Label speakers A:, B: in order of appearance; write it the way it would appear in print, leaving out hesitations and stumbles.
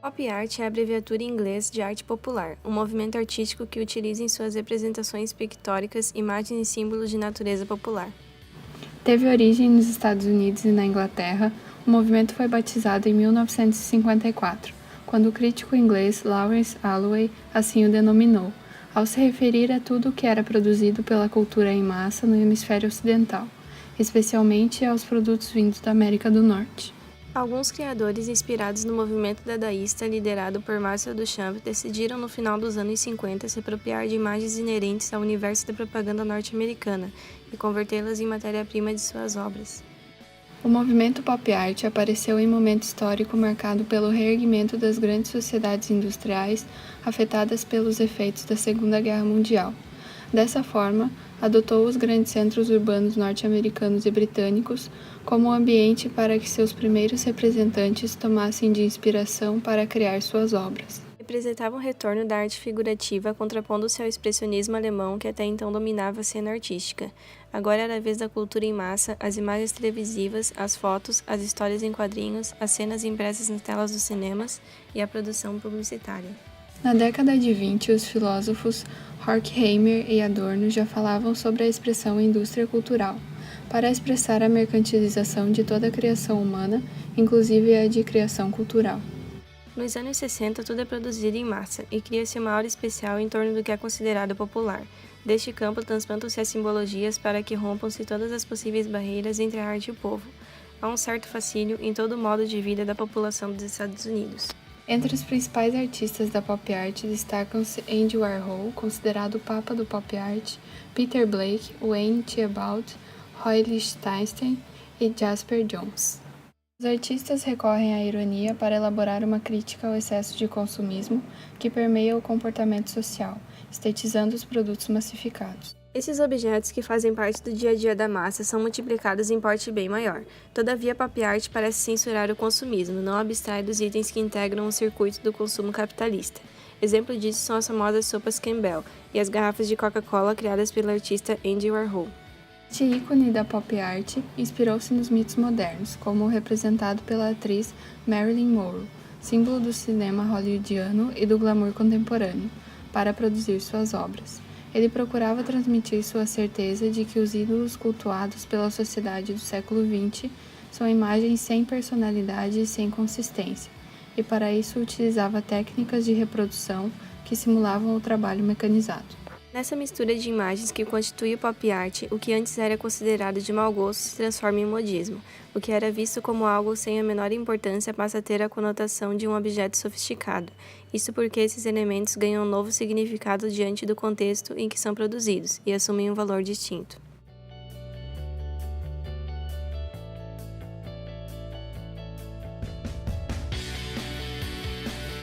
A: Pop art é a abreviatura em inglês de arte popular, um movimento artístico que utiliza em suas representações pictóricas imagens e símbolos de natureza popular.
B: Teve origem nos Estados Unidos e na Inglaterra. O movimento foi batizado em 1954, quando o crítico inglês Lawrence Alloway assim o denominou, ao se referir a tudo o que era produzido pela cultura em massa no hemisfério ocidental, especialmente aos produtos vindos da América do Norte.
A: Alguns criadores inspirados no movimento dadaísta liderado por Marcel Duchamp decidiram no final dos anos 50 se apropriar de imagens inerentes ao universo da propaganda norte-americana e convertê-las em matéria-prima de suas obras.
B: O movimento pop art apareceu em momento histórico marcado pelo reerguimento das grandes sociedades industriais afetadas pelos efeitos da Segunda Guerra Mundial. Dessa forma, adotou os grandes centros urbanos norte-americanos e britânicos como ambiente para que seus primeiros representantes tomassem de inspiração para criar suas obras.
A: Representava um retorno da arte figurativa, contrapondo-se ao expressionismo alemão que até então dominava a cena artística. Agora era a vez da cultura em massa, as imagens televisivas, as fotos, as histórias em quadrinhos, as cenas impressas nas telas dos cinemas e a produção publicitária.
B: Na década de 20, os filósofos Horkheimer e Adorno já falavam sobre a expressão indústria cultural, para expressar a mercantilização de toda a criação humana, inclusive a de criação cultural.
A: Nos anos 60, tudo é produzido em massa, e cria-se uma aura especial em torno do que é considerado popular. Deste campo, transplantam-se as simbologias para que rompam-se todas as possíveis barreiras entre a arte e o povo. Há um certo fascínio em todo o modo de vida da população dos Estados Unidos.
B: Entre os principais artistas da pop art destacam-se Andy Warhol, considerado o papa do pop art, Peter Blake, Wayne Thiebaud, Roy Lichtenstein e Jasper Johns. Os artistas recorrem à ironia para elaborar uma crítica ao excesso de consumismo que permeia o comportamento social, estetizando os produtos massificados.
A: Esses objetos que fazem parte do dia a dia da massa são multiplicados em porte bem maior. Todavia, a pop art parece censurar o consumismo, não abstrai dos itens que integram o circuito do consumo capitalista. Exemplo disso são as famosas sopas Campbell e as garrafas de Coca-Cola criadas pelo artista Andy Warhol.
B: Este ícone da pop art inspirou-se nos mitos modernos, como o representado pela atriz Marilyn Monroe, símbolo do cinema hollywoodiano e do glamour contemporâneo, para produzir suas obras. Ele procurava transmitir sua certeza de que os ídolos cultuados pela sociedade do século XX são imagens sem personalidade e sem consistência, e para isso utilizava técnicas de reprodução que simulavam o trabalho mecanizado.
A: Nessa mistura de imagens que constitui o pop art, o que antes era considerado de mau gosto se transforma em modismo. O que era visto como algo sem a menor importância passa a ter a conotação de um objeto sofisticado. Isso porque esses elementos ganham um novo significado diante do contexto em que são produzidos e assumem um valor distinto.